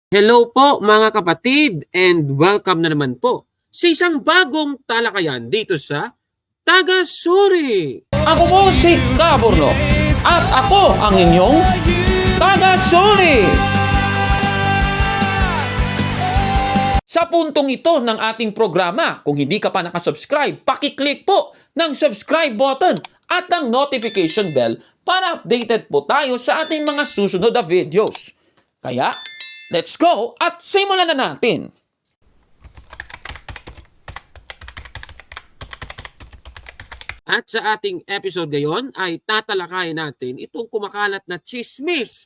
Hello po mga kapatid and welcome na naman po sa isang bagong talakayan dito sa Taga-Suri. Ako po si Kaborno at ako ang inyong taga-suri. Sa puntong ito ng ating programa, kung hindi ka pa nakasubscribe, pakiclick po ng subscribe button at ang notification bell para updated po tayo sa ating mga susunod na videos. Kaya, let's go at simulan na natin! At sa ating episode ngayon ay tatalakayin natin itong kumakalat na chismis.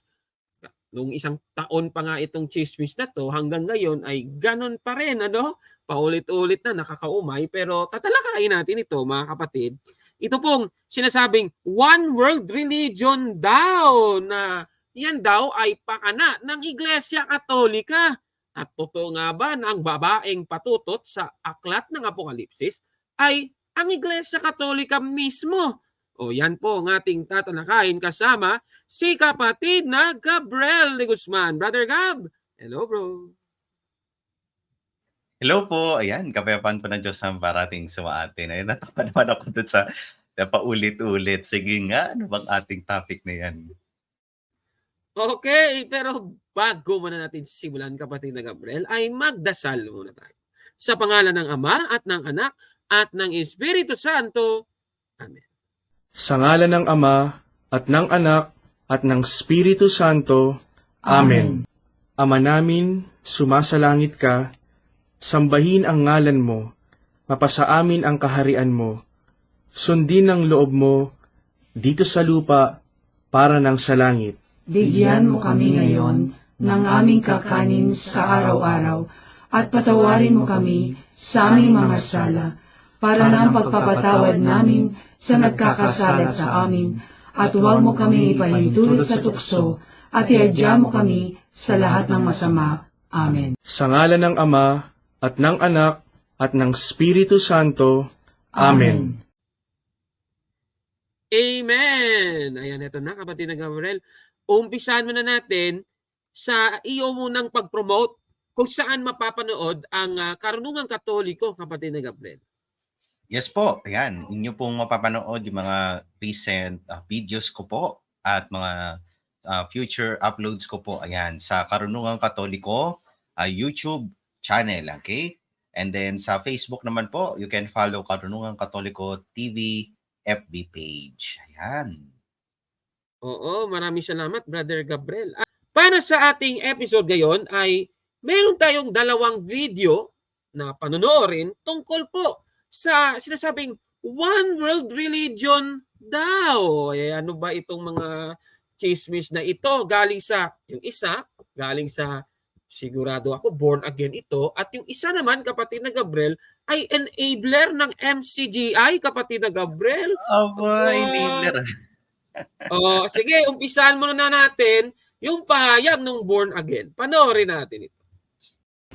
Nung isang taon pa nga itong chismis na to, hanggang ngayon ay ganon pa rin, ano? Paulit-ulit na nakakaumay, pero tatalakayin natin ito mga kapatid. Ito pong sinasabing one world religion daw na yan daw ay pakana ng Iglesia Katolika. At totoo nga ba na ang babaeng patutot sa aklat ng Apokalipsis ay ang Iglesia Katolika mismo? O yan po ang ating tatalakayin kasama si kapatid na Gabriel de Guzman. Brother Gab, hello bro. Hello po, ayan, kapayapaan po ng Diyos ang parating sa atin. Ayun, natawa naman ako dun sa paulit-ulit. Sige nga, ano bang ating topic na yan? Okay, pero bago muna natin simulan kapatid na Gabriel, ay magdasal muna tayo. Sa pangalan ng Ama at ng Anak at ng Espiritu Santo. Amen. Sa ngalan ng Ama, at ng Anak, at ng Espiritu Santo. Amen. Ama namin, sumasalangit ka, sambahin ang ngalan mo, mapasa amin ang kaharian mo, sundin ang loob mo, dito sa lupa, para ng sa langit. Bigyan mo kami ngayon ng aming kakanin sa araw-araw at patawarin mo kami sa aming mga sala para ng pagpapatawad namin sa nagkakasala sa amin at huwag mo kami ipahintulot sa tukso at iadya mo kami sa lahat ng masama. Amen. Sa ngalan ng Ama, at ng Anak, at ng Espiritu Santo. Amen. Amen! Ayan, ito na kapatid na Gabriel. Umpisahan muna natin sa iyo munang pag-promote kung saan mapapanood ang Karunungang Katoliko, kapatid na Gabriel. Yes po, ayan, inyo pong mapapanood yung mga recent videos ko po at mga future uploads ko po, ayan, sa Karunungang Katoliko YouTube channel, okay? And then sa Facebook naman po, you can follow Karunungang Katoliko TV FB page. Ayan. Oo, maraming salamat, Brother Gabriel. Para sa ating episode ngayon ay meron tayong dalawang video na panonoorin tungkol po sa sinasabing one world religion daw. Eh, ano ba itong mga chismis na ito? Galing sa, yung isa, galing sa sigurado ako, born again ito. At yung isa naman, kapatid na Gabriel, ay enabler ng MCGI, kapatid na Gabriel. Aba, enabler. Sige, umpisahan muna natin yung pahayag ng born again. Panoorin natin ito.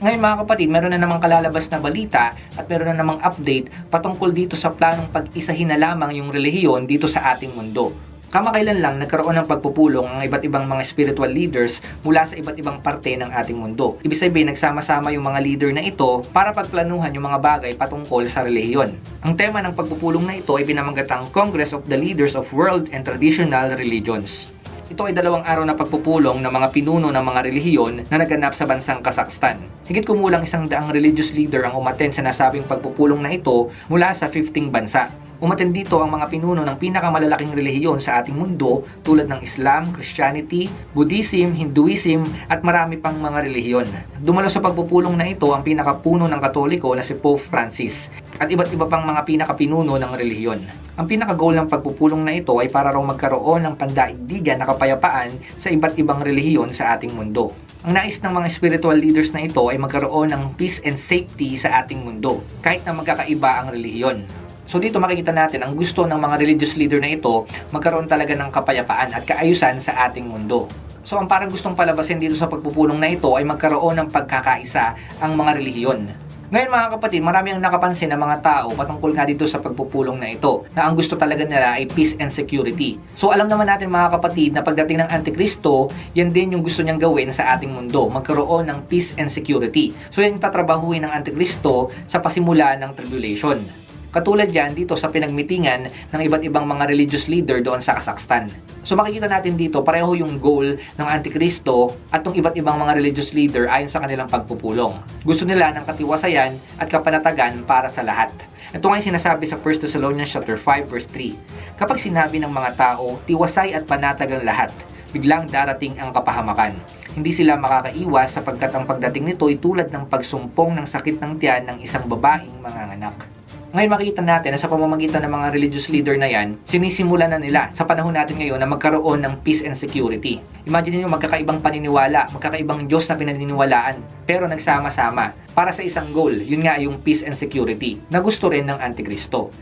Ngayon mga kapatid, meron na namang kalalabas na balita at meron na namang update patungkol dito sa planong pag-isahin na lamang yung relihiyon dito sa ating mundo. Kamakailan lang nagkaroon ng pagpupulong ang iba't ibang mga spiritual leaders mula sa iba't ibang parte ng ating mundo. Ibig sabihin, nagsama-sama yung mga leader na ito para pagplanuhan yung mga bagay patungkol sa relihiyon. Ang tema ng pagpupulong na ito ay pinamanggatang Congress of the Leaders of World and Traditional Religions. Ito ay 2 araw na pagpupulong ng mga pinuno ng mga relihiyon na naganap sa bansang Kazakhstan. Higit kumulang 100 religious leader ang umattend sa nasabing pagpupulong na ito mula sa 15 bansa. Umattend dito ang mga pinuno ng pinakamalalaking relihiyon sa ating mundo tulad ng Islam, Christianity, Buddhism, Hinduism at marami pang mga relihiyon. Dumalo sa pagpupulong na ito ang pinakapuno ng Katoliko na si Pope Francis at iba't iba pang mga pinakapinuno ng relihiyon. Ang pinaka-goal ng pagpupulong na ito ay para raw magkaroon ng pandaigdigan na kapayapaan sa iba't ibang relihiyon sa ating mundo. Ang nais ng mga spiritual leaders na ito ay magkaroon ng peace and safety sa ating mundo, kahit na magkakaiba ang relihiyon. So dito makikita natin ang gusto ng mga religious leader na ito magkaroon talaga ng kapayapaan at kaayusan sa ating mundo. So ang parang gustong palabasin dito sa pagpupulong na ito ay magkaroon ng pagkakaisa ang mga relihiyon. Ngayon mga kapatid, marami ang nakapansin ng mga tao patungkol nga dito sa pagpupulong na ito, na ang gusto talaga nila ay peace and security. So alam naman natin mga kapatid na pagdating ng Antikristo, yan din yung gusto niyang gawin sa ating mundo, magkaroon ng peace and security. So yan yung tatrabahuin ng Antikristo sa pasimula ng tribulation. Katulad yan dito sa pinagmitingan ng iba't ibang mga religious leader doon sa Kazakhstan. So makikita natin dito, pareho yung goal ng Antikristo at ng iba't ibang mga religious leader ayon sa kanilang pagpupulong. Gusto nila ng katiwasayan at kapanatagan para sa lahat. Ito nga yung sinasabi sa 1 Thessalonians chapter 5 verse 3. Kapag sinabi ng mga tao, tiwasay at panatag ang lahat, biglang darating ang kapahamakan. Hindi sila makakaiwas sapagkat ang pagdating nito ay tulad ng pagsumpong ng sakit ng tiyan ng isang babaeng manganganak. Ngayon makikita natin na sa pamamagitan ng mga religious leader na yan, sinisimulan na nila sa panahon natin ngayon na magkaroon ng peace and security. Imagine niyo magkakaibang paniniwala, magkakaibang Diyos na pinaniniwalaan, pero nagsama-sama para sa isang goal. Yun nga yung peace and security na gusto rin ng Antikristo.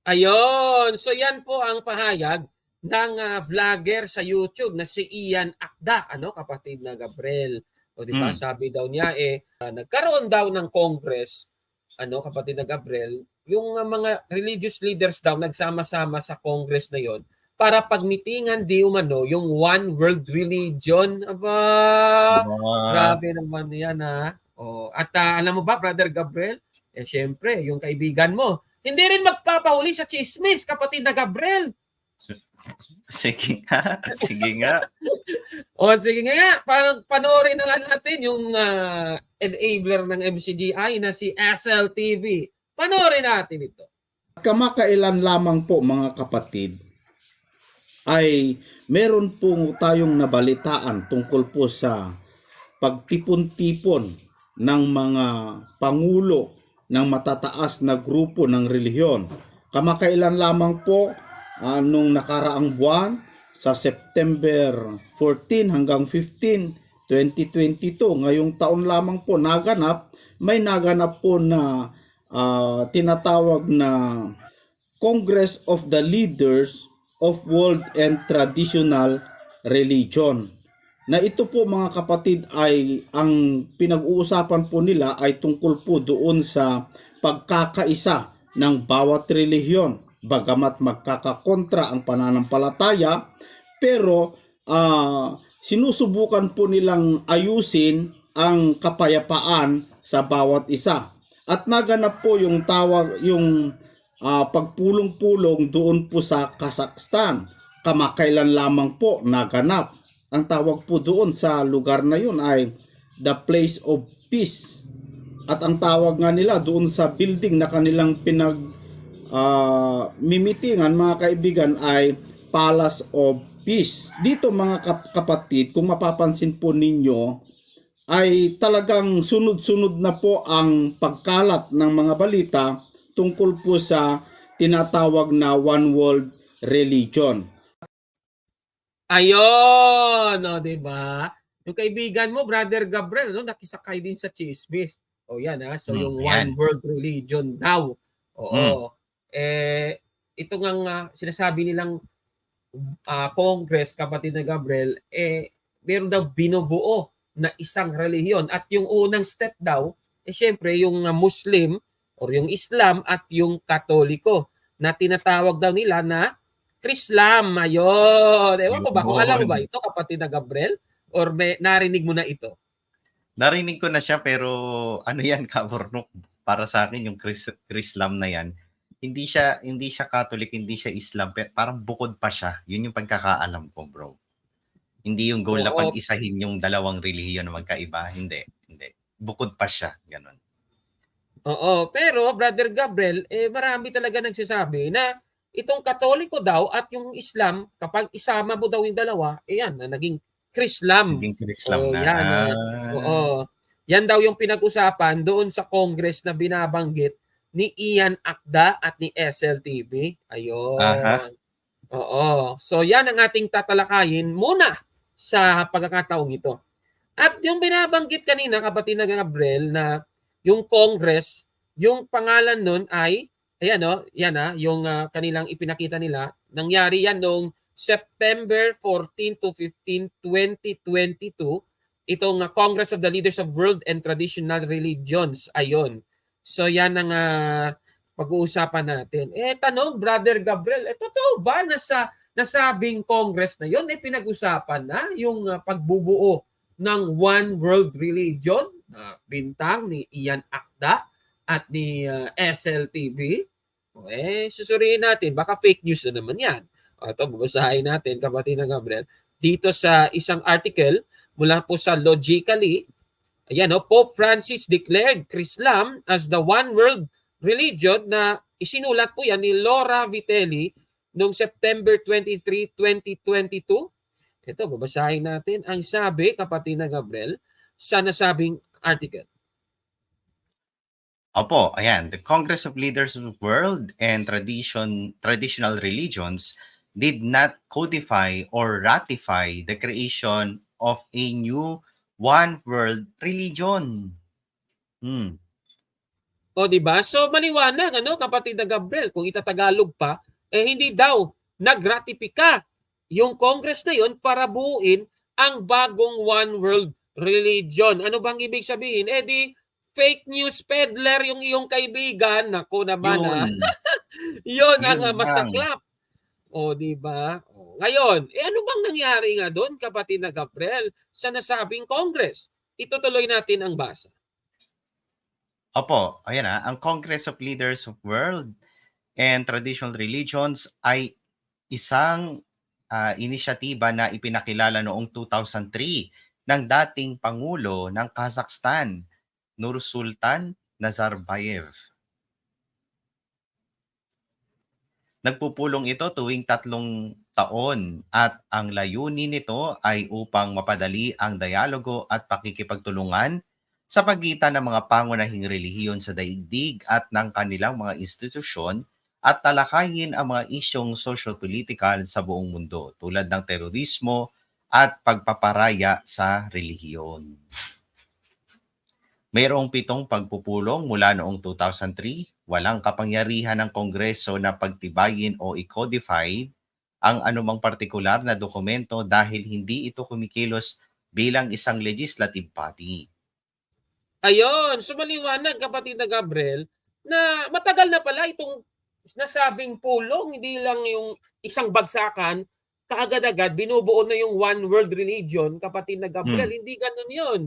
Ayun. So yan po ang pahayag ng vlogger sa YouTube na si Ian Akda, kapatid na Gabriel. O di ba? Sabi daw niya nagkaroon daw ng Congress, kapatid na Gabriel, yung mga religious leaders daw nagsama-sama sa Congress na yon para pagmitingan di umano yung one world religion. Aba, grabe naman yan at alam mo ba, Brother Gabriel, syempre, yung kaibigan mo, hindi rin magpapahuli sa chismis, kapatid na Gabriel. Sige nga. Sige nga. Sige nga. Panoorin na nga natin yung enabler ng MCGI na si SLTV. Panoorin natin ito. Kamakailan lamang po mga kapatid ay meron po tayong nabalitaan tungkol po sa pagtipon-tipon ng mga pangulo ng matataas na grupo ng relihiyon. Kamakailan lamang po nung nakaraang buwan sa September 14 hanggang 15, 2022, ngayong taon lamang po may naganap po na tinatawag na Congress of the Leaders of World and Traditional Religion. Na ito po mga kapatid ay ang pinag-uusapan po nila ay tungkol po doon sa pagkakaisa ng bawat relihiyon. Bagamat magkakakontra ang pananampalataya, pero sinusubukan po nilang ayusin ang kapayapaan sa bawat isa. At naganap po yung pagpulong-pulong doon po sa Kazakhstan. Kamakailan lamang po naganap. Ang tawag po doon sa lugar na yun ay the place of peace. At ang tawag nga nila doon sa building na kanilang mimitingan mga kaibigan ay Palace of Peace. Dito mga kapatid, kung mapapansin po ninyo, ay talagang sunod-sunod na po ang pagkalat ng mga balita tungkol po sa tinatawag na one world religion. Ayun, diba? Yung kaibigan mo, Brother Gabriel, nakisakay din sa chismis. Yan So yung one world religion daw. Oo. Ito nga sinasabi nilang Congress, kapatid na Gabriel, meron daw binubuo na isang relihiyon. At yung unang step daw, syempre yung Muslim or yung Islam at yung Katoliko na tinatawag daw nila na Krislam. Ayun. Ewan ko ba kung alam mo ba ito, kapatid na Gabriel? Or narinig mo na ito? Narinig ko na siya pero yan, Kabornok, para sa akin yung Krislam na yan. Hindi siya Catholic, hindi siya Islam, pero parang bukod pa siya. Yun yung pagkakaalam ko, bro. Hindi yung goal na pag-isahin yung dalawang relihiyon na magkaiba. Hindi. Bukod pa siya, ganun. Oo, pero Brother Gabriel, marami talaga nagsasabi na itong Katoliko daw at yung Islam, kapag isama mo daw yung dalawa, yan, na naging Krislam. Naging Krislam na. Yan, yan daw yung pinag-usapan doon sa Congress na binabanggit ni Ian Akda at ni SLTV. Ayun. Oo. So yan ang ating tatalakayin muna sa pagkakataong ito. At yung binabanggit kanina, kapatid na Gabriel, na yung Congress, yung pangalan nun ay, yung kanilang ipinakita nila, nangyari yan noong September 14 to 15, 2022 itong Congress of the Leaders of World and Traditional Religions. Ayon. So yan ang pag-uusapan natin. Tanong, Brother Gabriel, totoo ba na sa nasabing Congress na yon pinag-usapan na yung pagbubuo ng One World Religion? Bintang ni Ian Akda at ni SLTV. Susuriin natin. Baka fake news na naman yan. Ito, babasahin natin, kapatid na Gabriel. Dito sa isang article mula po sa Logically, ayan, Pope Francis declared Islam as the one world religion na isinulat po yan ni Laura Vitelli noong September 23, 2022. Ito, babasahin natin ang sabi, kapatid na Gabriel, sa nasabing article. Opo, ayan. The Congress of Leaders of World and Traditional Religions did not codify or ratify the creation of a new one world religion. O di ba? So maliwanag kapatid na Gabriel, kung itatagalog pa, hindi daw nagratipika yung Congress na yon para buuin ang bagong one world religion. Ano bang ibig sabihin? Di fake news peddler yung iyong kaibigan. Nako naman. Yun ang masaklap. O di ba? Ngayon, ano bang nangyari nga doon, kapatid na Gabriel, sa nasabing Congress? Itutuloy natin ang basa. Opo, ayan ang Congress of Leaders of World and Traditional Religions ay isang inisyatiba na ipinakilala noong 2003 ng dating Pangulo ng Kazakhstan, Nursultan Nazarbayev. Nagpupulong ito tuwing 3 taon at ang layunin nito ay upang mapadali ang dialogo at pakikipagtulungan sa pagitan ng mga pangunahing relihiyon sa daigdig at ng kanilang mga institusyon at talakayin ang mga isyong socio-political sa buong mundo tulad ng terorismo at pagpaparaya sa relihiyon. Mayroong 7 pagpupulong mula noong 2003. Walang kapangyarihan ng Kongreso na pagtibayin o i-codify ang anumang partikular na dokumento dahil hindi ito kumikilos bilang isang legislative body. Ayon, so maliwanag, kapatid na Gabriel, na matagal na pala itong nasabing pulong, hindi lang yung isang bagsakan, kaagad-agad binubuo na yung one world religion, kapatid na Gabriel. Hindi ganun yun.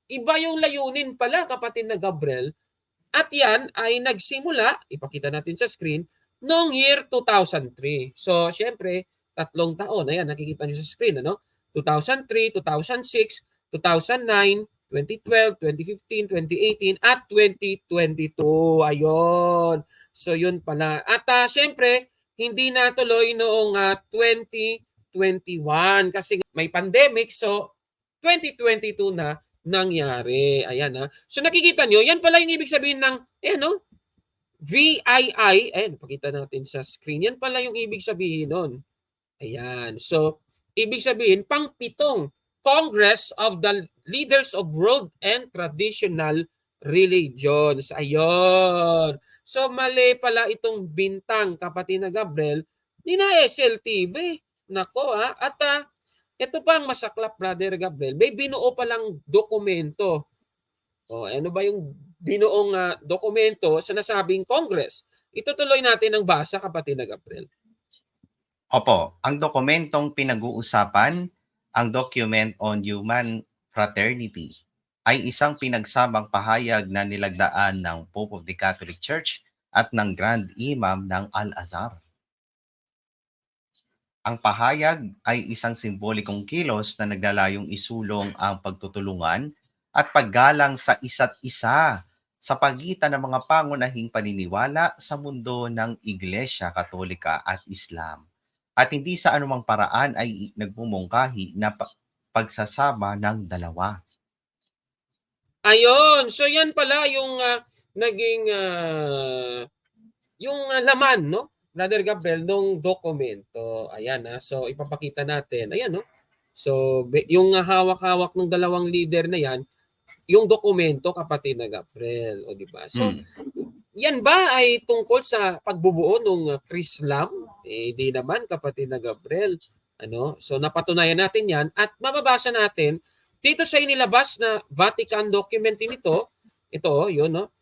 Iba yung layunin pala, kapatid na Gabriel. At yan ay nagsimula, ipakita natin sa screen, noong year 2003. So, syempre, 3 taon. Ayan, nakikita niyo sa screen, 2003, 2006, 2009, 2012, 2015, 2018, at 2022. Ayun. So, yun pala. At syempre, hindi natuloy noong 2021 kasi may pandemic. So, 2022 na nangyari. Ayan. So, nakikita nyo, yan pala yung ibig sabihin ng, VII. Ayan, pakita natin sa screen. Yan pala yung ibig sabihin nun. Ayan. So, ibig sabihin, pang-7 Congress of the Leaders of World and Traditional Religions. Ayun. So, mali pala itong bintang, kapatid na Gabriel, ni na SLTV. Nako At ito pa ang masaklap, Brother Gabriel. May binuo palang dokumento. Ano ba yung binuong dokumento sa nasabing Congress? Itutuloy natin ang basa, kapatid na Gabriel. Opo, ang dokumentong pinag-uusapan, ang Document on Human Fraternity, ay isang pinagsamang pahayag na nilagdaan ng Pope of the Catholic Church at ng Grand Imam ng Al-Azhar. Ang pahayag ay isang simbolikong kilos na naglalayong isulong ang pagtutulungan at paggalang sa isa't isa sa pagitan ng mga pangunahing paniniwala sa mundo ng Iglesia Katolika at Islam. At hindi sa anumang paraan ay nagmumungkahi na pagsasama ng dalawa. Ayun. So yan pala yung naging yung laman, Brother Gabriel, nung dokumento. Ayan. So ipapakita natin. Ayan, So yung hawak-hawak ng dalawang leader na yan, yung dokumento, kapatid na Gabriel. O di ba? So yan ba ay tungkol sa pagbubuo ng Islam? Di naman, kapatid na Gabriel. So napatunayan natin yan at mababasa natin dito sa inilabas na Vatican document din ito yun, no?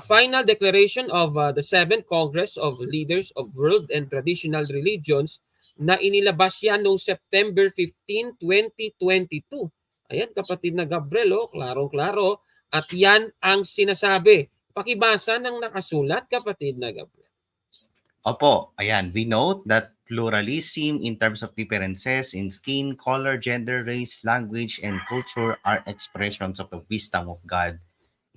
Final Declaration of the Seventh Congress of Leaders of World and Traditional Religions na inilabas yan noong September 15, 2022. Ayan, kapatid na Gabriel, klarong-klaro. At yan ang sinasabi. Pakibasa ng nakasulat, kapatid na Gabriel. Opo, ayan. We note that pluralism in terms of differences in skin, color, gender, race, language, and culture are expressions of the wisdom of God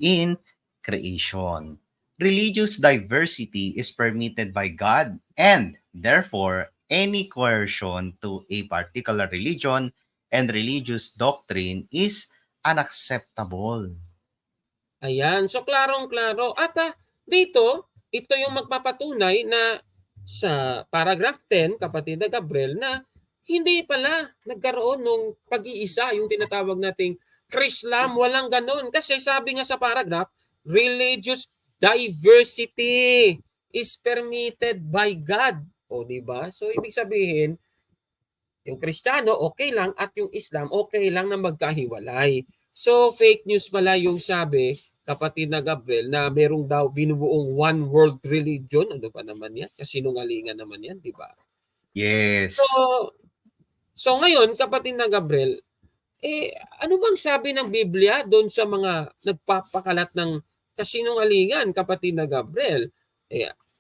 in creation. Religious diversity is permitted by God, and therefore, any coercion to a particular religion and religious doctrine is unacceptable. Ayan, so klarong-klaro. At dito, ito yung magpapatunay na sa paragraph 10, kapatid na Gabriel, na hindi pala nagkaroon ng pag-iisa, yung tinatawag nating Krislam, walang ganon. Kasi sabi nga sa paragraph, religious diversity is permitted by God. O, di ba? So, ibig sabihin, yung Kristiyano, okay lang, at yung Islam, okay lang na magkahiwalay. So, fake news pala yung sabi, kapatid na Gabriel, na merong daw binubuong one world religion. Ano pa naman yan? Kasinungalingan naman yan, di ba? Yes. So ngayon, kapatid na Gabriel, ano bang sabi ng Biblia doon sa mga nagpapakalat ng kasinungalingan, kapatid na Gabriel?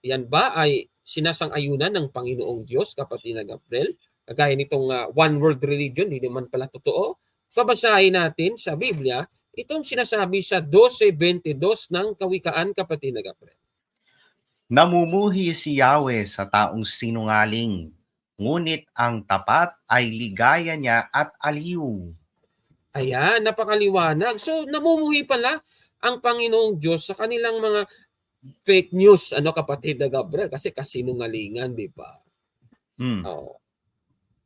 Yan ba ay sinasang-ayunan ng Panginoong Diyos, kapatid na Gabriel? Kagaya nitong one world religion, hindi naman pala totoo. Babasahin natin sa Biblia, itong sinasabi sa 12:22 ng Kawikaan, kapatid na Gabriel. Namumuhi si Yahweh sa taong sinungaling, ngunit ang tapat ay ligaya niya at aliw. Ayan, napakaliwanag. So, namumuhi pala ang Panginoong Diyos sa kanilang mga fake news, kapatid na Gabriel, kasi kasinungalingan, di ba?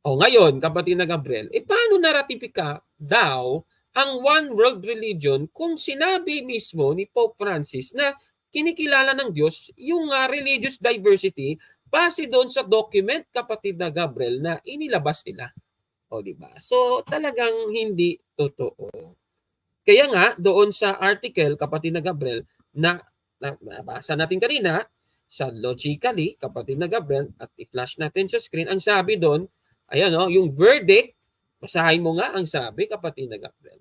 Ngayon, kapatid na Gabriel, paano naratipika daw ang one world religion kung sinabi mismo ni Pope Francis na kinikilala ng Diyos yung religious diversity base doon sa document, kapatid na Gabriel, na inilabas nila? O, di ba? So, talagang hindi totoo. Kaya nga, doon sa article, kapatid na Gabriel, na nabasa natin kanina, sa Logically, kapatid na Gabriel, at i-flash natin sa screen, ang sabi doon, ayan, yung verdict, basahin mo nga ang sabi, kapatid na Gabriel.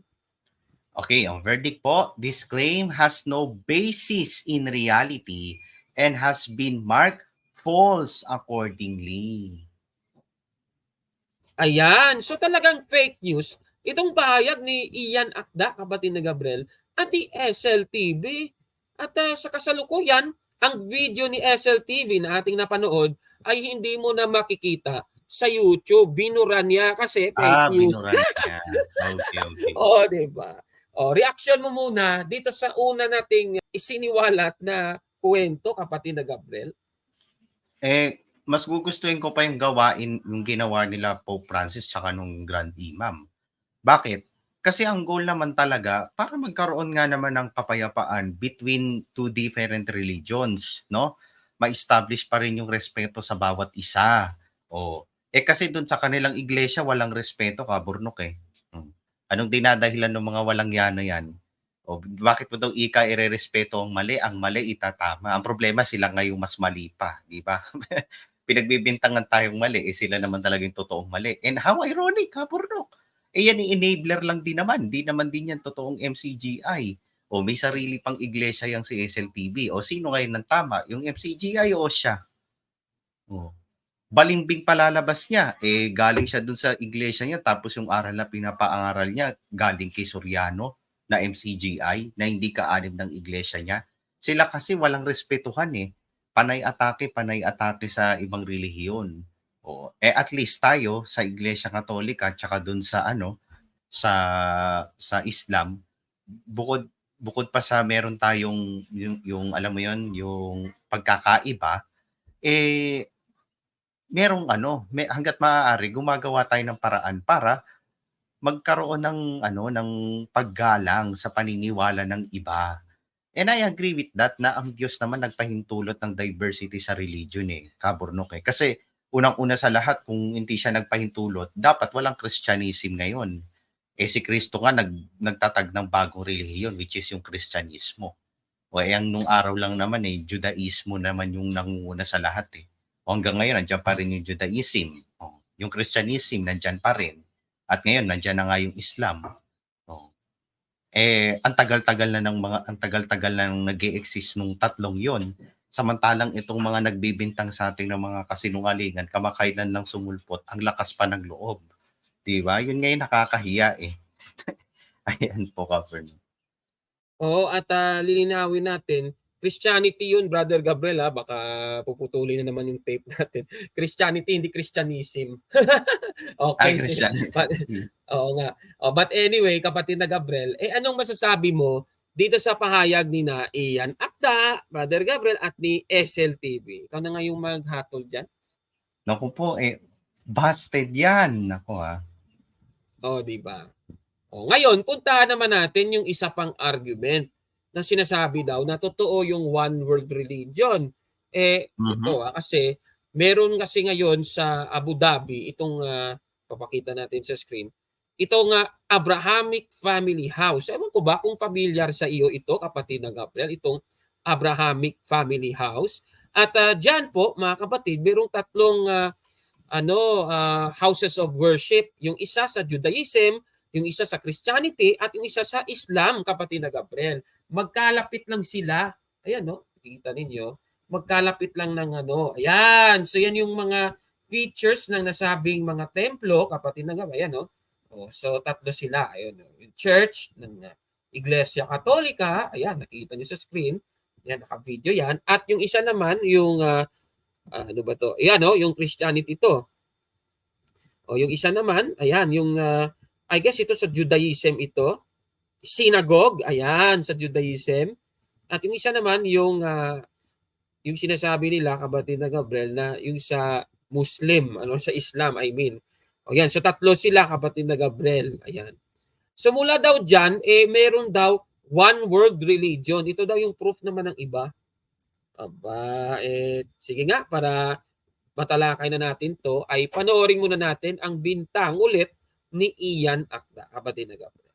Okay, ang verdict po, this claim has no basis in reality and has been marked false accordingly. Ayan, so talagang fake news. Itong pahayag ni Ian Akda, kapatid na Gabriel, at ni SLTV. At sa kasalukuyan, ang video ni SLTV na ating napanood ay hindi mo na makikita sa YouTube. Binura niya kasi fake news. Binura niya. Okay. Oo, diba? Reaction mo muna dito sa una nating isiniwalat na kwento, kapatid na Gabriel. Mas gugustuhin ko pa yung gawain yung ginawa nila Pope Francis tsaka nung Grand Imam. Bakit? Kasi ang goal naman talaga para magkaroon nga naman ng kapayapaan between two different religions, no? Ma-establish pa rin yung respeto sa bawat isa. Kasi doon sa kanilang iglesia walang respeto, kaburnok eh. Anong dinadahilan ng mga walang yana yan? Bakit mo daw ire-respeto ang mali? Ang mali itatama. Ang problema sila ngayong mas mali pa, di ba? Pinagbibintangan tayong mali, sila naman talaga yung totoong mali. And how ironic, kaburnok. Yan enabler lang din naman. Di naman din yan totoong MCGI. May sarili pang iglesia yang si SLTV. Sino ngayon ng tama? Yung MCGI o siya? Balimbing palalabas niya. Galing siya dun sa iglesia niya, tapos yung aral na pinapaangaral niya, galing kay Soriano na MCGI, na hindi kaanim ng iglesia niya. Sila kasi walang respetuhan Panay atake sa ibang relihiyon. At least tayo sa Iglesia Katolika tsaka dun sa sa Islam, bukod pa sa meron tayong yung alam mo yon, yung pagkakaiba, merong hangga't maaari gumagawa tayo ng paraan para magkaroon ng paggalang sa paniniwala ng iba. And I agree with that na ang Diyos naman nagpahintulot ng diversity sa religion kaburnok Kasi unang-una sa lahat, kung hindi siya nagpahintulot, dapat walang Christianism ngayon. Si Kristo nga nagtatag ng bagong relihiyon, which is yung Kristyanismo. Ang nung araw lang naman Judaismo naman yung nangunguna sa lahat hanggang ngayon nandiyan pa rin yung Judaism. Yung Christianism nandiyan pa rin. At ngayon nandiyan na nga yung Islam. Ang tagal-tagal na nang nag-e-exist nung tatlong 'yon. Samantalang itong mga nagbibintang sa ating ng mga kasinungalingan, kamakailan lang sumulpot, ang lakas pa ng loob. 'Di ba? Yun nga yung nakakahiya Ayan po, Kapernaum. Oo, at lilinawin natin, Christianity yun, Brother Gabriel, baka puputulin na naman yung tape natin. Christianity, hindi Christianism. Okay. Christianity. Oo nga. But anyway, kapatid na Gabriel, anong masasabi mo dito sa pahayag ni na Ian Akda, Brother Gabriel, at ni SLTV? Ikaw na nga yung maghatol dyan. Naku po, busted yan. Naku Di ba? Ngayon, puntahan naman natin yung isa pang argument na sinasabi daw na totoo yung one world religion. Ito kasi meron kasi ngayon sa Abu Dhabi, itong papakita natin sa screen, itong Abrahamic Family House. Ewan ko ba kung familiar sa iyo ito, kapatid na Gabriel, itong Abrahamic Family House. At dyan po, mga kapatid, merong tatlong houses of worship. Yung isa sa Judaism, yung isa sa Christianity, at yung isa sa Islam, kapatid na Gabriel. Magkalapit lang sila. Ayan, nakikita ninyo. Magkalapit lang ng Ayan. So, yan yung mga features ng nasabing mga templo, kapatid na Gabriel. Ayan, so, tatlo sila. Ayan, yung church ng Iglesia Katolika. Ayan, nakikita nyo sa screen. Ayan, naka-video yan. At yung isa naman, yung ano ba to? Ayan, yung Christianity to. Yung isa naman, ayan, yung I guess ito sa Judaism ito. Synagogue, ayan, sa Judaism. At yung isa naman, yung sinasabi nila, kapatid na Gabriel, na yung sa Muslim, sa Islam, I mean. Ayan, so tatlo sila, kapatid na Gabriel. Ayan. So mula daw dyan, meron daw one world religion. Ito daw yung proof naman ng iba. Sige nga, para matalakay na natin to, ay panoorin muna natin ang bintang ulit ni Ian Akda, kapatid na Gabriel.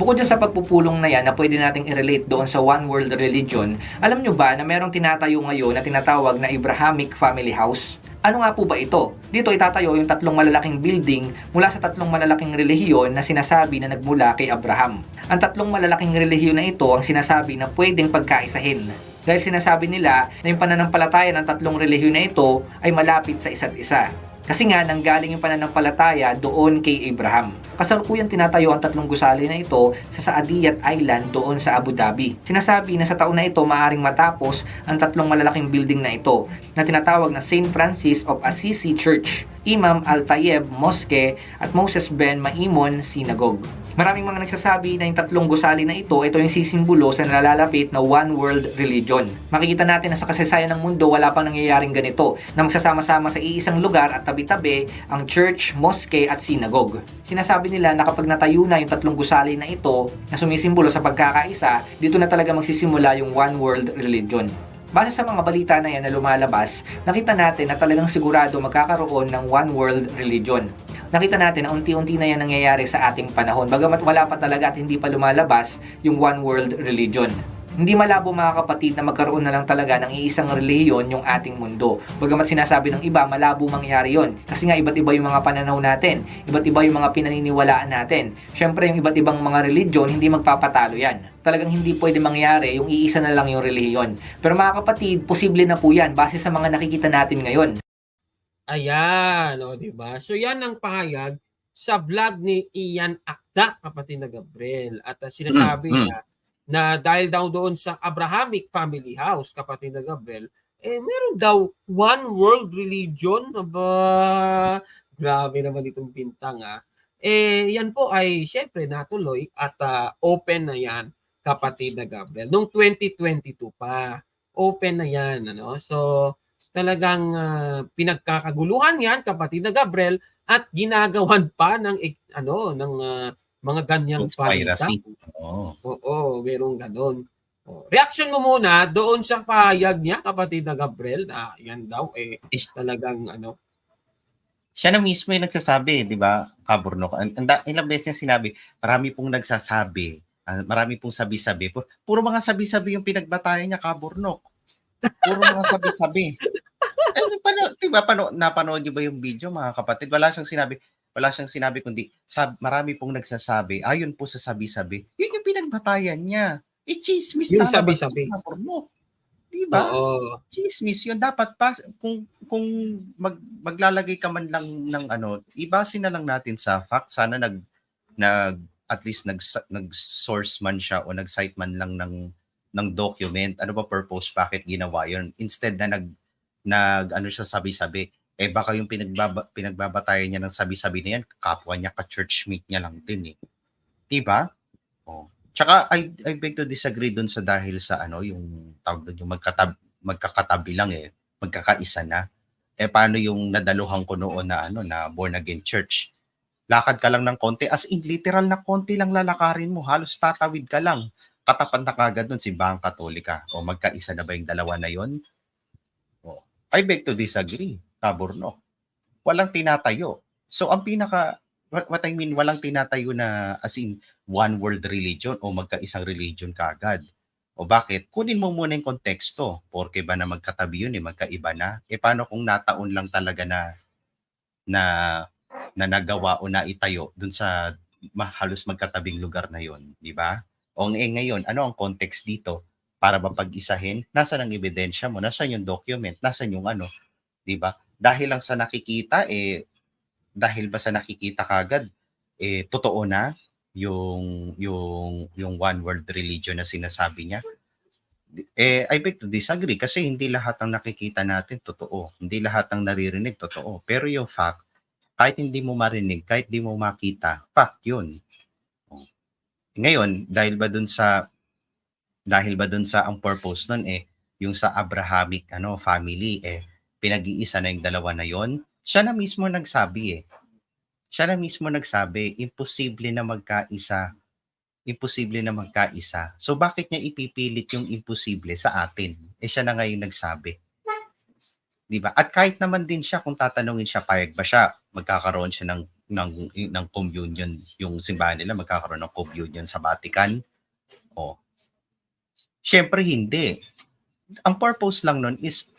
Bukod dyan sa pagpupulong na yan na pwede nating i-relate doon sa one world religion, alam nyo ba na merong tinatayo ngayon na tinatawag na Abrahamic Family House? Ano nga po ba ito? Dito itatayo yung tatlong malalaking building mula sa tatlong malalaking relihiyon na sinasabi na nagmula kay Abraham. Ang tatlong malalaking relihiyon na ito ang sinasabi na pwedeng pagkaisahin. Dahil sinasabi nila na yung pananampalataya ng tatlong relihiyon na ito ay malapit sa isa't isa. Kasi nga, nanggaling yung pananampalataya doon kay Abraham. Kasalukuyang tinatayo ang tatlong gusali na ito sa Saadiyat Island doon sa Abu Dhabi. Sinasabi na sa taon na ito maaaring matapos ang tatlong malalaking building na ito na tinatawag na St. Francis of Assisi Church, Imam Al-Tayeb Mosque at Moses Ben Maimon Synagogue. Maraming mga nagsasabi na yung tatlong gusali na ito yung sisimbolo sa nalalapit na one world religion. Makikita natin na sa kasaysayan ng mundo wala pang nangyayaring ganito na magsasama-sama sa iisang lugar at tabi-tabi ang church, mosque at synagogue. Sinasabi nila na kapag natayo na yung tatlong gusali na ito na sumisimbolo sa pagkakaisa, dito na talaga magsisimula yung one world religion. Base sa mga balita na yan na lumalabas, nakita natin na talagang sigurado magkakaroon ng one world religion. Nakita natin na unti-unti na yan nangyayari sa ating panahon. Bagamat wala pa talaga at hindi pa lumalabas yung one world religion. Hindi malabo mga kapatid na magkaroon na lang talaga ng iisang relihiyon yung ating mundo. Bagamat sinasabi ng iba, malabo mangyari yon. Kasi nga iba't iba yung mga pananaw natin. Iba't iba yung mga pinaniniwalaan natin. Siyempre yung iba't ibang mga religion, hindi magpapatalo yan. Talagang hindi pwede mangyari yung iisa na lang yung relihiyon. Pero mga kapatid, posible na po yan base sa mga nakikita natin ngayon. Ayan, diba? So yan ang pahayag sa vlog ni Ian Akda, kapatid na Gabriel. At sinasabi niya na dahil daw doon sa Abrahamic Family House, kapatid na Gabriel, meron daw one world religion. Grabe naman itong bintang. Yan po ay syempre natuloy at open na yan, kapatid na Gabriel. Noong 2022 pa, open na yan. So, talagang pinagkakaguluhan yan, kapatid na Gabriel, at ginagawan pa ng mga ganyang balita. Oo, merong ganon. Reaction mo muna doon sa pahayag niya, kapatid na Gabriel, na yan daw talagang Siya na mismo yung nagsasabi, di ba, Kaburnok? Ilang beses niya sinabi, marami pong nagsasabi, marami pong sabi-sabi. Puro mga sabi-sabi yung pinagbatayan niya, Kaburnok. Puro mga sabi-sabi. Diba, napanood niyo ba yung video, mga kapatid? Wala siyang sinabi kundi marami pong nagsasabi, ayon po sa sabi-sabi. Yun yung pinagbatayan niya. Chismis Yung lalabas sabi-sabi. ng Kaburnok. Diba? Oo. Chismis yun. Dapat pa, kung maglalagay ka man lang ng ibase na lang natin sa fact. Sana at least nag-source man siya o nag-cite man lang ng document. Ano ba purpose? Bakit ginawa yun? Instead na siya sabi-sabi. Baka yung pinagbabatayan niya ng sabi-sabi na yan, kapwa niya, ka-churchmate niya lang din eh. Diba? Oh. Tsaka I beg to disagree dun sa dahil sa yung tawag doon yung magkakatabi lang magkakaisa na. Paano yung nadaluhan ko noon na born again church? Lakad ka lang ng konti, as in literal na konti lang lalakarin mo, halos tatawid ka lang. Katapat na kagad doon simbahang Katolika. O magkaisa na ba yung dalawa na yon? I beg to disagree, Kaburnok. Walang tinatayo. So ang what I mean, walang tinatayo na as in one world religion o magkaisang religion kagad. O bakit? Kunin mo muna yung konteksto. Porke ba na magkatabi yun, magkaiba na? Paano kung nataon lang talaga na nagawa o naitayo dun sa halos magkatabing lugar na yon, di ba? O ngayon, ano ang context dito? Para ba pag-isahin? Nasaan ang ebidensya mo? Nasaan yung document? Nasaan yung di ba? Dahil lang sa nakikita, dahil ba sa nakikita kagad, totoo na yung one world religion na sinasabi niya? I beg to disagree kasi hindi lahat ng nakikita natin totoo. Hindi lahat ng naririnig totoo. Pero yung fact, kahit hindi mo marinig, kahit hindi mo makita, fact yun. Ngayon, dahil ba dun sa ang purpose nun yung sa Abrahamic family pinag-iisa na yung dalawa na yon, siya na mismo nagsabi Siya na mismo nagsabi, imposible na magkaisa. Imposible na magkaisa. So bakit niya ipipilit yung imposible sa atin? Siya na ngayon nagsabi. Di ba? At kahit naman din siya, kung tatanungin siya, payag ba siya? Magkakaroon siya ng communion. Yung simbahan nila, magkakaroon ng communion sa Vatican? Siyempre hindi. Ang purpose lang nun is,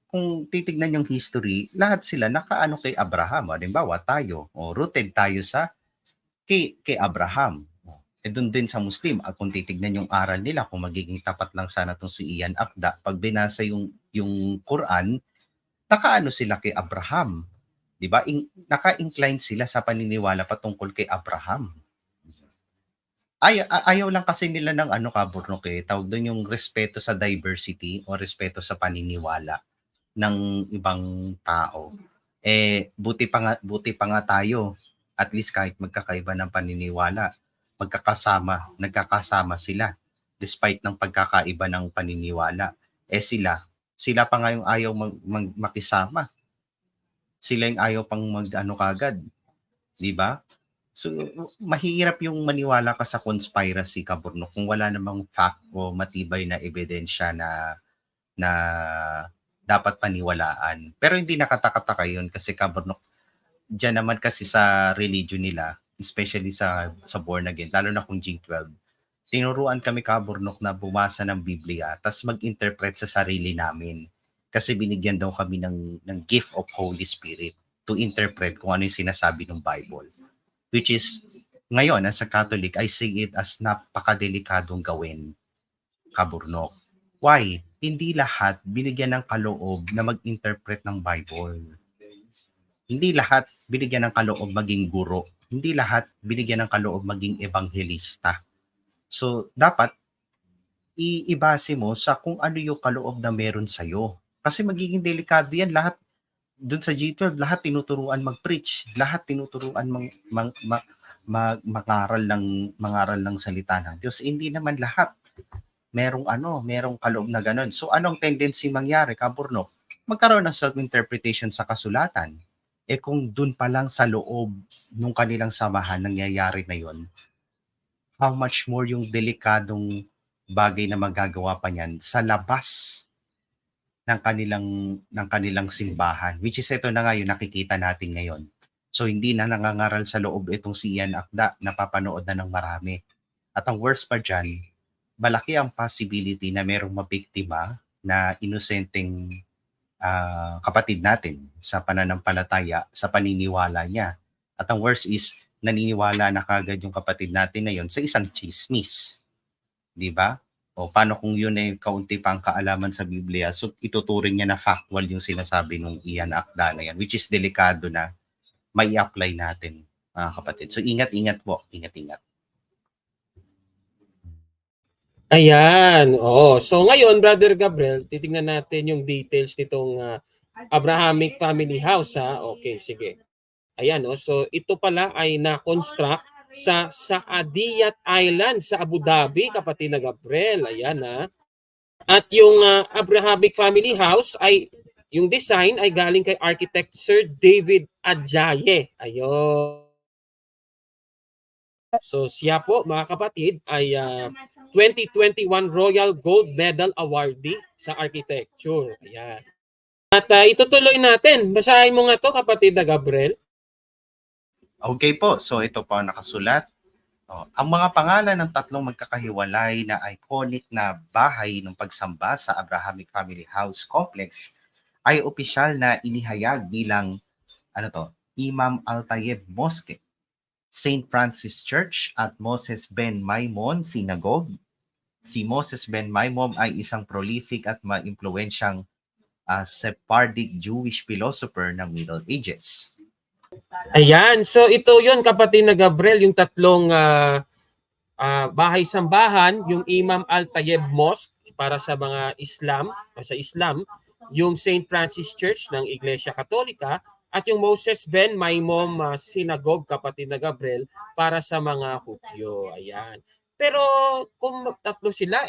kung titignan yung history, lahat sila nakaano kay Abraham. Halimbawa, tayo, rooted tayo sa kay Abraham. Doon din sa Muslim, kung titignan yung aral nila, kung magiging tapat lang sana itong si Ian Akda, pag binasa yung Quran, nakaano sila kay Abraham. Diba? Naka-incline sila sa paniniwala patungkol kay Abraham. Ayaw lang kasi nila ng Kaburnok tawag doon yung respeto sa diversity o respeto sa paniniwala ng ibang tao. Buti pa nga tayo, at least kahit magkakaiba ng paniniwala, nagkakasama sila despite ng pagkakaiba ng paniniwala. Sila pa nga yung ayaw makisama. Sila yung ayaw pang kagad. Di ba? So, mahirap yung maniwala ka sa conspiracy, Kaburnok, kung wala namang fact o matibay na ebidensya na dapat paniwalaan. Pero hindi nakatakataka yun kasi, Kaburnok, dyan naman kasi sa religion nila, especially sa born again, lalo na kung G12, tinuruan kami, Kaburnok, na bumasa ng Biblia tapos mag-interpret sa sarili namin. Kasi binigyan daw kami ng gift of Holy Spirit to interpret kung ano yung sinasabi ng Bible. Which is, ngayon, as a Catholic, I see it as napakadelikadong gawin, Kaburnok. Why? Hindi lahat binigyan ng kaloob na mag-interpret ng Bible. Hindi lahat binigyan ng kaloob maging guro. Hindi lahat binigyan ng kaloob maging ebanghelista. So, dapat ibase mo sa kung ano yung kaloob na meron sa'yo. Kasi magiging delikado yan. Lahat, dun sa G12, lahat tinuturuan mag-preach. Lahat tinuturuan mangaral ng salita ng Diyos. Hindi naman lahat. Merong kaloob na ganun. So, anong tendency mangyari, Kaburnok? Magkaroon ng self-interpretation sa kasulatan. Kung dun pa lang sa loob nung kanilang samahan nangyayari na yon, how much more yung delikadong bagay na magagawa pa niyan sa labas ng kanilang simbahan, which is ito na nga yung nakikita natin ngayon. So hindi na nangangaral sa loob itong si Ian Akda, napapanood na ng marami. At ang worst pa dyan, malaki ang possibility na merong mabiktima na inosenteng kapatid natin sa pananampalataya, sa paniniwala niya. At ang worst is, naniniwala na kagad yung kapatid natin na yun sa isang chismis. Di ba? O paano kung yun ay kaunti pang kaalaman sa Biblia, so ituturing niya na factual yung sinasabi ng Ian Akda na yan, which is delikado na may apply natin, mga kapatid. So ingat-ingat po, ingat-ingat. Ayan, oo. So ngayon, Brother Gabriel, titingnan natin yung details nitong Abrahamic Family House, ha? Okay, sige. Ayan, so ito pala ay na-construct sa Saadiyat Island sa Abu Dhabi, kapatid na Gabriel. Ayan, ha. At yung Abrahamic Family House ay yung design ay galing kay architect Sir David Adjaye. Ayun. So siya po, mga kapatid, ay 2021 Royal Gold Medal awardee sa architecture. Ayan. At itutuloy natin. Basahin mo nga to, kapatid na Gabriel. Okay po, so ito po ang nakasulat. Ang mga pangalan ng tatlong magkakahiwalay na iconic na bahay ng pagsamba sa Abrahamic Family House Complex ay opisyal na inihayag bilang Imam Al-Tayeb Mosque, St. Francis Church at Moses Ben Maimon Synagogue. Si Moses Ben Maimon ay isang prolific at maimpluwensyang Sephardic Jewish philosopher ng Middle Ages. Ayan, so ito yun, kapatid na Gabriel, yung tatlong bahay-sambahan, yung Imam Al-Tayeb Mosque para sa mga Islam, sa Islam, yung St. Francis Church ng Iglesia Katolika, at yung Moses Ben Maimon Synagogue, kapatid na Gabriel, para sa mga Hudyo. Ayan. Pero kung tatlo sila,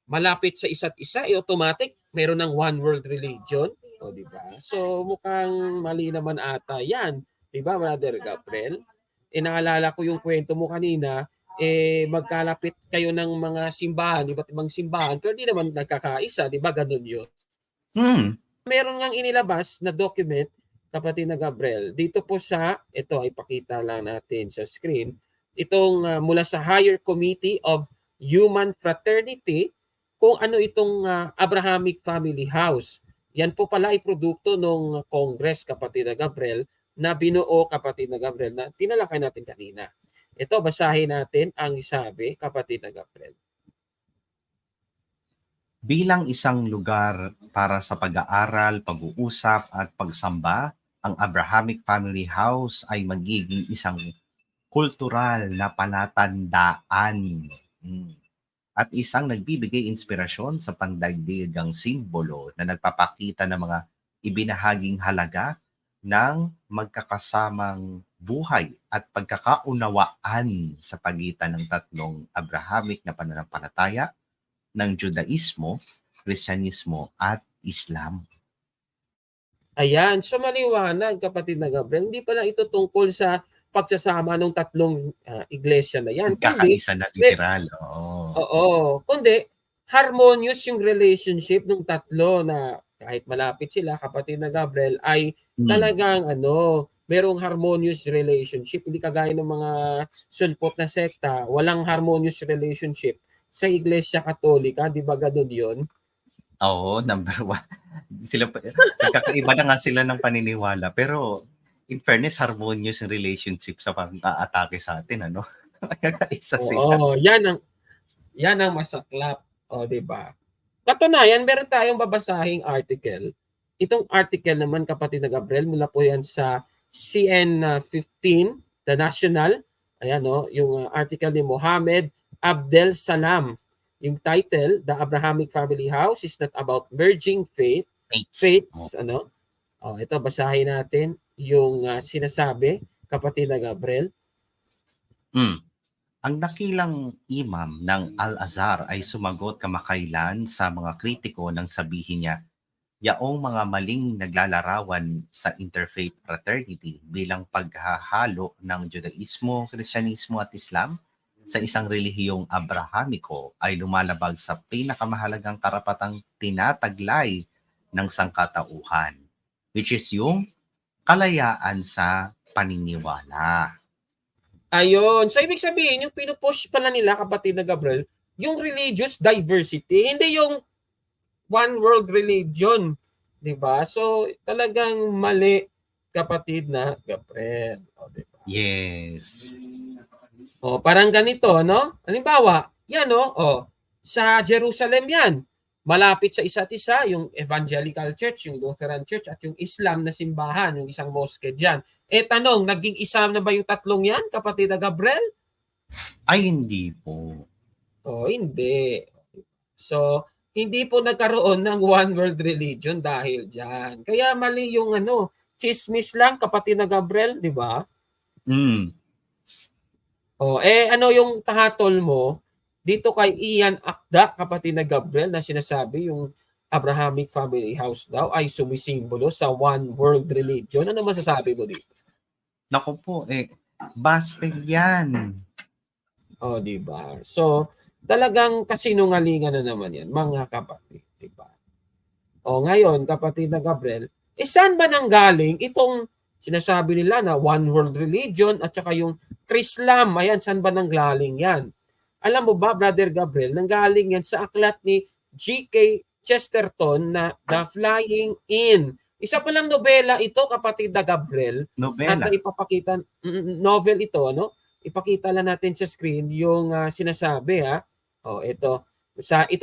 malapit sa isa't isa, automatic, meron ng one world religion. O, di ba? So, mukhang mali naman ata yan. Di ba, Brother Gabriel? Naalala ko yung kwento mo kanina, magkalapit kayo ng mga simbahan, iba't ibang simbahan, pero di naman nagkakaisa, di ba? Ganun yun. Meron ngang inilabas na document, kapatid na Gabriel, dito po sa, ito ay pakita lang natin sa screen, itong mula sa Higher Committee of Human Fraternity, kung ano itong Abrahamic Family House. Yan po pala ay produkto ng Congress, kapatid na Gabriel, na binuo, kapatid na Gabriel, na tinalakay natin kanina. Ito, basahin natin ang sabi, kapatid na Gabriel. Bilang isang lugar para sa pag-aaral, pag-uusap at pagsamba, ang Abrahamic Family House ay magiging isang kultural na palatandaan at isang nagbibigay inspirasyon sa pandagdigang simbolo na nagpapakita ng mga ibinahaging halaga ng magkakasamang buhay at pagkakaunawaan sa pagitan ng tatlong Abrahamic na pananampalataya ng Judaismo, Kristyanismo at Islam. Ayan, so maliwanag, kapatid na Gabriel, hindi pala ito tungkol sa pagsasama ng tatlong iglesia na yan. Kakaisa na literal. Oo, kundi harmonious yung relationship ng tatlo na kahit malapit sila, kapatid na Gabriel, ay talagang merong harmonious relationship. Hindi kagaya ng mga sulpot na sekta, walang harmonious relationship sa Iglesia Katolika, di ba ganun yun? Oo, number one. Kakaiba na nga sila ng paniniwala, pero in fairness, harmonious yung relationship sa pang-aatake sa atin, Kakaisa sila. Oo, yan ang masaklap, di ba? Katunayan, meron tayong babasahing article. Itong article naman, kapatid na Gabriel, mula po yan sa CN15, The National. Ayan, yung article ni Mohammed Abdel Salam. Yung title, The Abrahamic Family House is not about merging faiths. Ito, basahin natin yung sinasabi, kapatid na Gabriel. Ang dakilang imam ng Al-Azhar ay sumagot kamakailan sa mga kritiko nang sabihin niya, yaong mga maling naglalarawan sa interfaith fraternity bilang paghahalo ng Judaismo, Kristyanismo at Islam sa isang relihiyong Abrahamiko ay lumalabag sa pinakamahalagang karapatang tinataglay ng sangkatauhan, which is yung kalayaan sa paniniwala. Ayun. So, ibig sabihin, yung pinupush pala nila, kapatid na Gabriel, yung religious diversity, hindi yung one world religion. Diba? So, talagang mali, kapatid na Gabriel. O, diba? Yes. O, parang ganito, no? Halimbawa, yan, no? O, sa Jerusalem yan. Malapit sa isa't isa, yung Evangelical Church, yung Lutheran Church, at yung Islam na simbahan, yung isang mosque dyan. Tanong, naging isa na ba yung tatlong yan, kapatid na Gabriel? Ay, hindi po. O, hindi. So, hindi po nagkaroon ng one world religion dahil dyan. Kaya mali yung chismis lang, kapatid na Gabriel, di ba? Mm. O, ano yung tahatol mo dito kay Ian Akda, kapatid na Gabriel, na sinasabi yung Abrahamic Family House daw ay sumisimbolo sa one world religion. Ano masasabi mo dito? Naku po, busted yan. O, di ba? So, talagang kasinungalingan na naman yan, mga kapatid. Di ba? O, ngayon, kapatid na Gabriel, saan ba nanggaling itong sinasabi nila na one world religion at saka yung Krislam? Ayan, saan ba nanggaling yan? Alam mo ba, Brother Gabriel, nanggaling yan sa aklat ni G.K. Chesterton na The Flying In. Isa pa lang nobela ito, kapatid na Gabriel. At Nobela. ipapakita, novel ito, no? Ipakita lang natin sa screen yung sinasabi, ha? O, ito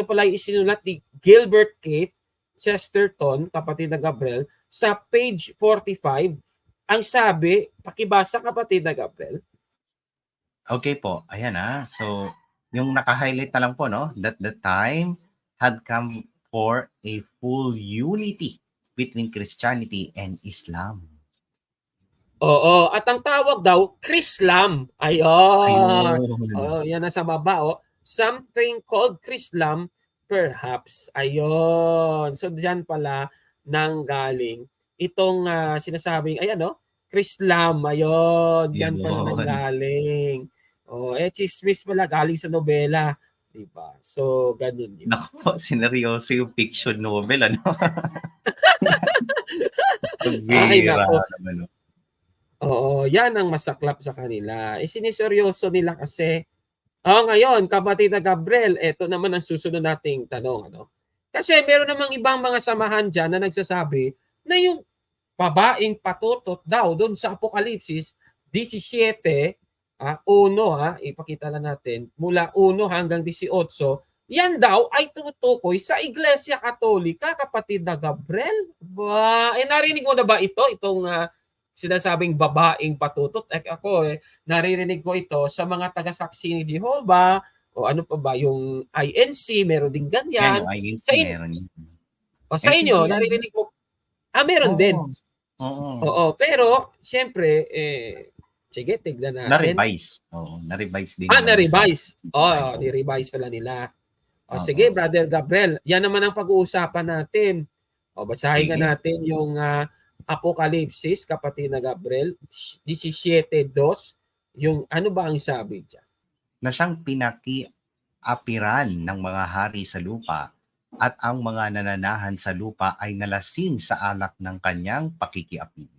pala yung isinulat ni Gilbert Keith Chesterton, kapatid na Gabriel, sa page 45. Ang sabi, pakibasa, kapatid na Gabriel. Okay po, ayan So, yung naka-highlight na lang po, no? That the time had come for a full unity between Christianity and Islam. Oo, at ang tawag daw, Krislam. Ayun. Ayun. Oh, yan nasa baba, Something called Krislam, perhaps. Ayun. So, diyan pala nanggaling itong sinasabing, ayan, Krislam. Ayun. Diyan pala Ayun. nanggaling. Chismis pala galing sa nobela. Diba? So, ganun yun. Naku po, sineryoso yung fiction novel, ano? Ay, Bira nako. naman, no? Oo, yan ang masaklap sa kanila. Siniseryoso nila kasi. Ngayon, kapatid na Gabriel, ito naman ang susunod nating tanong. Kasi meron namang ibang mga samahan dyan na nagsasabi na yung babaeng patutot daw doon sa Apokalipsis 17, 1, ipakita lang natin, mula 1 hanggang 18, yan daw ay tumutukoy sa Iglesia Katolika, kapatid na Gabriel. Narinig mo na ba ito? Itong sinasabing babaeng patutot. Ako naririnig ko ito sa mga taga-saksi ni Jehovah, o ano pa ba, yung INC, meron din ganyan. Yan, yung INC Sa meron yun. sa inyo, MCGM. naririnig mo? Meron din. Oo. Oo, pero siyempre, sige, tignan natin. Na-revise. Oo, na-revise din. Na-revise. Oo. Ni-revise pala nila. Oo. Sige, Brother Gabriel, yan naman ang pag-uusapan natin. Basahin Sige. nga natin yung Apokalipsis, kapatid na Gabriel, 17:2. Yung ano ba ang sabi dyan? Na siyang pinaki-apiran ng mga hari sa lupa at ang mga nananahan sa lupa ay nalasing sa alak ng kanyang pakikiapid.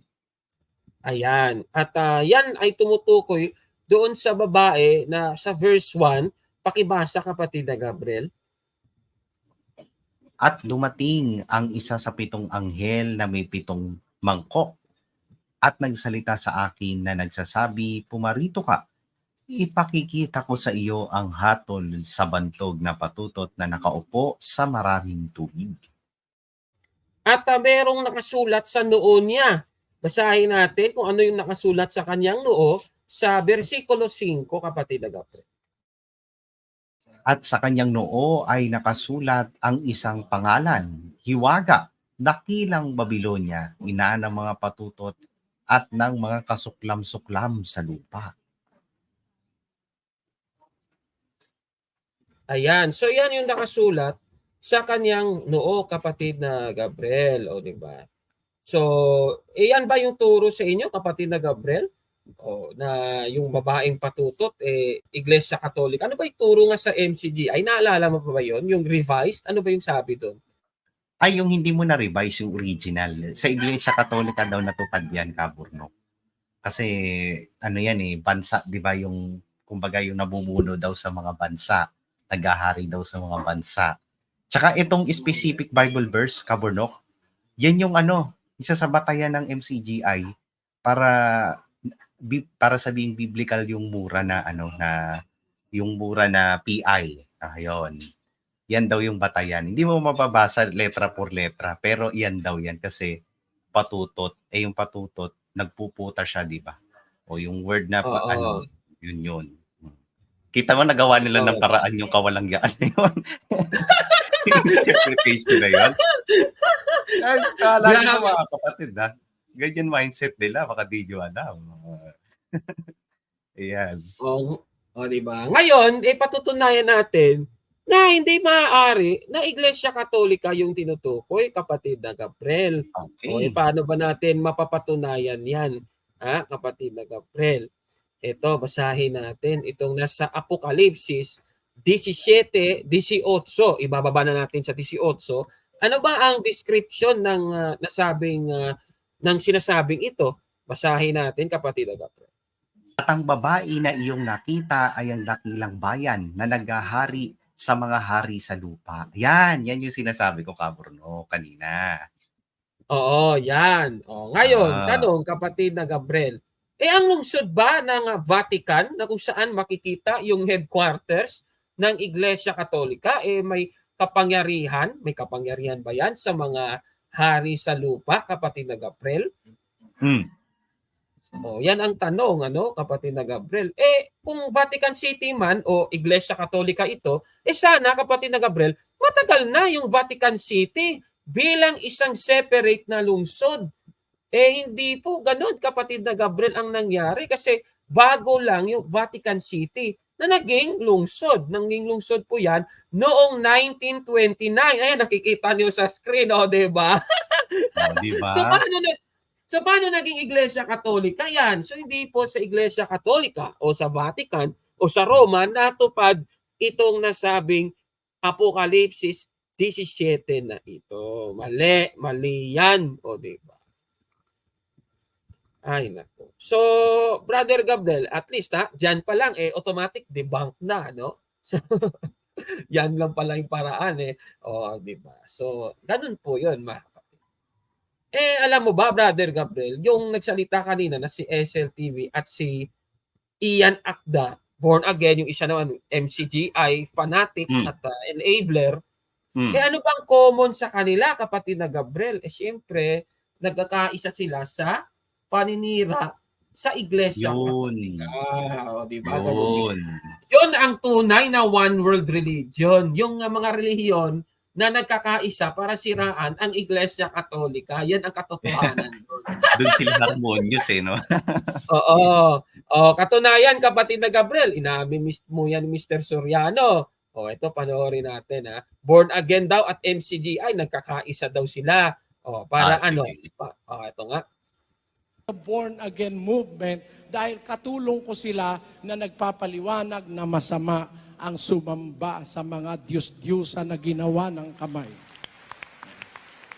Ayan. At yan ay tumutukoy doon sa babae na sa verse 1, pakibasa, kapatid na Gabriel. At dumating ang isa sa 7 anghel na may 7 mangkok at nagsalita sa akin na nagsasabi, pumarito ka, ipakikita ko sa iyo ang hatol sa bantog na patutot na nakaupo sa maraming tubig. At merong nakasulat sa noo niya. Basahin natin kung ano yung nakasulat sa kanyang noo sa versikulo 5, kapatid na Gabriel. At sa kanyang noo ay nakasulat ang isang pangalan, Hiwaga, Dakilang Babilonya, ina ng mga patutot at ng mga kasuklam-suklam sa lupa. Ayan. So yan yung nakasulat sa kanyang noo, kapatid na Gabriel. O, diba? So, yan ba yung turo sa inyo, kapatid na Gabriel? Na yung babaeng patutot, Iglesia Katolika. Ano ba yung turo nga sa MCG? Ay, naalala mo pa ba yun? Yung revised? Ano ba yung sabi doon? Ay, yung hindi mo na-revise yung original. Sa Iglesia Katolika daw natupad yan, Kaburnok. Kasi ano yan eh, bansa, di ba yung, kumbaga yung namumuno daw sa mga bansa, naghahari daw sa mga bansa. Tsaka itong specific Bible verse, Kaburnok, yan yung ano, isa sa batayan ng MCGI para sabing biblical yung mura na ano na yung mura na PI. Ayun. Yan daw yung batayan. Hindi mo mababasa letra por letra, pero yan daw yan kasi patutot. Yung patutot, nagpuputa siya, di ba? O yung word na Oo. ano, yun. Kita mo nagawa nila ng paraan yung kawalangyaan na yun. Yung interpretation na yun. Kala nyo mga kapatid, ha? Ganyan mindset nila, baka di nyo alam. Ayan. Di ba? Ngayon, patutunayan natin na hindi maaari na Iglesia Katolika yung tinutukoy, kapatid na Gabriel. Okay. Paano ba natin mapapatunayan yan, kapatid na Gabriel? Ito, basahin natin itong nasa Apokalipsis 17:18. Ibababa na natin sa 18. Ano ba ang description ng ng sinasabing ito? Basahin natin, kapatid na Gabriel. At ang babae na iyong nakita ay ang dakilang bayan na naghahari sa mga hari sa lupa. Yan yung sinasabi ko, Kaburno, kanina. Oo, yan. Ngayon, tanong, kapatid na Gabriel, ang lungsod ba ng Vatican na kung saan makikita yung headquarters ng Iglesia Katolika, may kapangyarihan ba yan sa mga hari sa lupa, kapatid na Gabriel? Yan ang tanong, kapatid na Gabriel. Kung Vatican City man o Iglesia Katolika ito, sana, kapatid na Gabriel, matagal na yung Vatican City bilang isang separate na lungsod. Hindi po ganun, kapatid na Gabriel, ang nangyari kasi bago lang yung Vatican City na naging lungsod. Naging lungsod po yan noong 1929. Ayan, nakikita niyo sa screen, diba? Diba? So paano naging Iglesia Katolika yan? So hindi po sa Iglesia Katolika o sa Vatican o sa Roma natupad itong nasabing Apokalipsis 17 na ito. Mali yan. Diba? Ay, nako. So, Brother Gabriel, at least dyan pa lang automatic debunk na, no? So, yan lang pala yung paraan diba? So, ganun po yun, alam mo ba, Brother Gabriel, yung nagsalita kanina na si SLTV at si Ian Akda, born again, yung isa naman, MCGI, fanatic at enabler, ano bang common sa kanila, kapatid na Gabriel? Siyempre, nagkakaisa sila sa paninira sa Iglesia Katolika. Diba? Yun ang tunay na one world religion. Yung mga relihiyon na nagkakaisa para siraan ang Iglesia Katolika. Yan ang katotohanan. Doon sila harmonious no? Katunayan, kapatid na Gabriel, inamin mo yan, Mr. Soriano. Ito, panoorin natin. Born again daw at MCGI, nagkakaisa daw sila. Para ito nga. Born again movement dahil katulong ko sila na nagpapaliwanag na masama ang sumamba sa mga Diyos-Diyosa na ginawa ng kamay.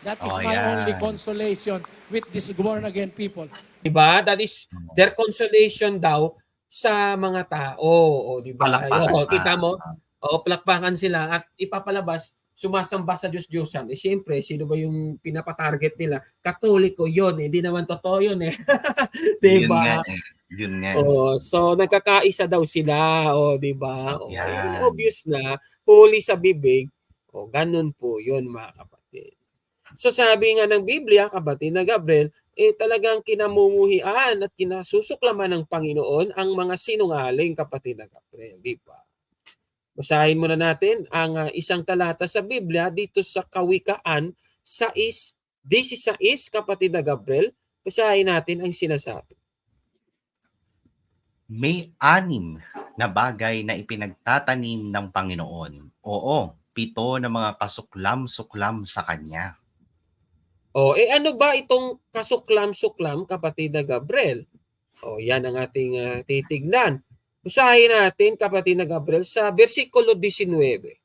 That is my only consolation with these born again people. Diba? That is their consolation daw sa mga tao. Diba? Kita mo? Palakpakan sila at ipapalabas, sumasamba sa Diyos-Diyosan. Siyempre, sino ba yung pinapatarget nila? Katoliko yun. Hindi naman totoo yun diba? Yun nga. So, nagkakaisa daw sila. Diba? Obvious na. Huli sa bibig. Ganun po yun, mga kapatid. So, sabi nga ng Biblia, kapatid na Gabriel, talagang kinamumuhian at kinasusuklaman ng Panginoon ang mga sinungaling, kapatid na Gabriel. Diba? Basahin muna natin ang isang talata sa Biblia dito sa Kawikaan 6:16, kapatid na Gabriel. Basahin natin ang sinasabi. May 6 na bagay na ipinagtatanim ng Panginoon. 7 na mga kasuklam-suklam sa Kanya. Ano ba itong kasuklam-suklam, kapatid na Gabriel? Yan ang ating titignan. Basahin natin, kapatid na Gabriel, sa versikulo 19.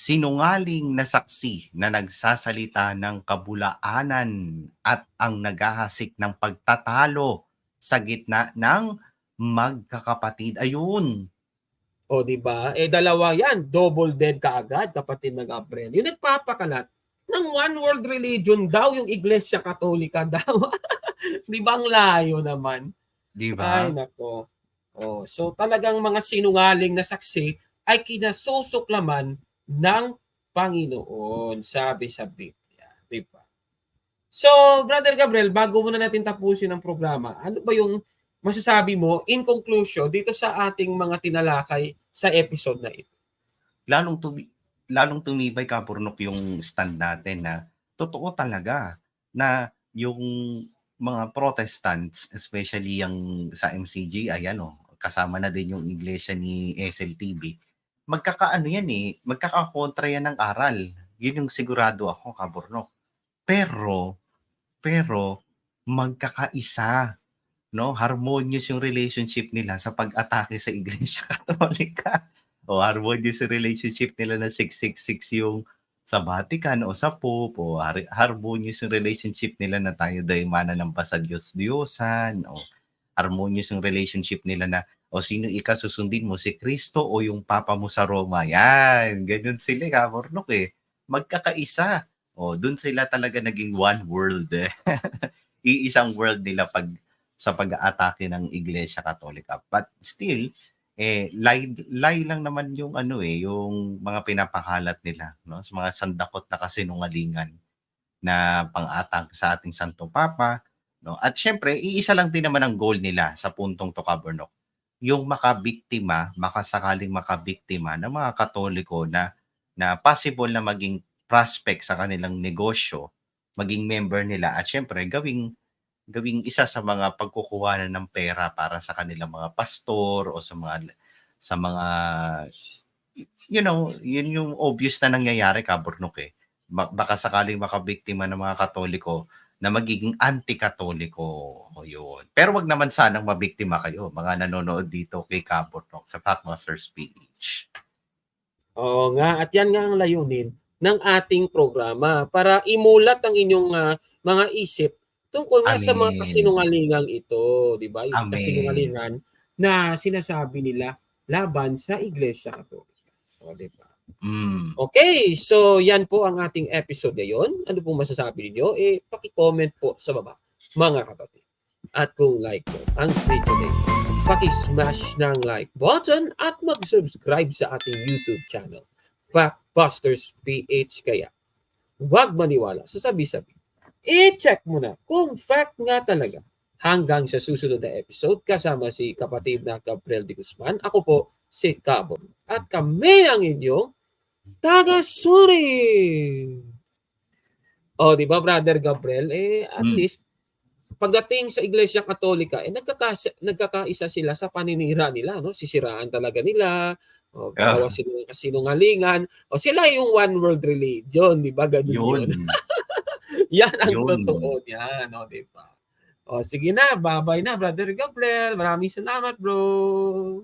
sinungaling na saksi na nagsasalita ng kabulaanan at ang naghahasik ng pagtatalo sa gitna ng magkakapatid. Ayun. O, di ba? Dalawa yan. Double dead kaagad, kapatid na Gabriel. Yung nagpapakalat ng one world religion daw, yung Iglesia Katolika daw. Di ba ang layo naman? Di ba? Ay, nako. So talagang mga sinungaling na saksi ay kinasusuklaman ng Panginoon, sabi sa Biblia. Di ba? So, Brother Gabriel, bago muna natin tapusin ang programa, ano ba yung masasabi mo in conclusion dito sa ating mga tinalakay sa episode na ito? Lalong tumibay, Kapurnok, yung stand natin na totoo talaga na yung mga Protestants, especially yung sa MCG, ayan kasama na din yung iglesia ni SLTB, magkakakontra yan ng aral. Yun yung sigurado ako, Kapurnok. Pero magkakaisa, no? Harmonious yung relationship nila sa pag-atake sa Iglesia Katolika. O harmonious yung relationship nila na 666 yung sa Vatican o sa Pope, o harmonious yung relationship nila na tayo daw mananampa sa Diyos-Diyosan, o harmonious yung relationship nila na o sino susundin mo, si Kristo o yung Papa mo sa Roma. Yan, ganun sila, Kapurnok magkakaisa. O dun sila talaga naging one world. Iisang world nila sa pag-aatake ng Iglesia Katolika. But still, lie lang naman yung yung mga pinapakalat nila, no? Sa mga sandakot na kasinungalingan na pang-atake sa ating Santong Papa, no? At syempre, iisa lang din naman ang goal nila sa puntong to, Kapurnok. Yung makasakaling makabiktima ng mga Katoliko na possible na maging prospect sa kanilang negosyo, maging member nila, at syempre gawing isa sa mga pagkukuhanan ng pera para sa kanilang mga pastor o sa mga yun yung obvious na nangyayari, Kapurnok baka sakaling makabiktima ng mga Katoliko na magiging anti-Katoliko. O yun. Pero wag naman sanang mabiktima kayo, mga nanonood dito kay Kapurnok sa Factmasters PH. Oo nga, at yan nga ang layunin ng ating programa para imulat ang inyong mga isip tungkol nga sa mga Amen. kasinungalingang ito, di ba? Yung Amen. kasinungalingan na sinasabi nila laban sa Iglesia Katolika. O, di ba? Okay, so yan po ang ating episode ngayon. Ano pong masasabi niyo? Paki-comment po sa baba, mga kapatid. At kung like mo ang video na ito, paki-smash ng like button at mag-subscribe sa ating YouTube channel, Factbusters PH. Kaya huwag maniwala sa sabi-sabi. I-check mo na kung fact nga talaga. Hanggang sa susunod na episode, kasama si kapatid na Gabriel de Guzman. Ako po si Kabon. At kami ang inyong taga-suri. O, di ba, Brother Gabriel? At least, pagdating sa Iglesia Katolika, nagkakaisa sila sa paninira nila. No? Sisiraan talaga nila. O, gagawa sila ng kasinungalingan. O, sila yung one world religion. Di ba? Ganun yun. Yan ang totoo niyan. O, di ba? O, sige na. Bye-bye na, Brother Gabriel. Maraming salamat, bro.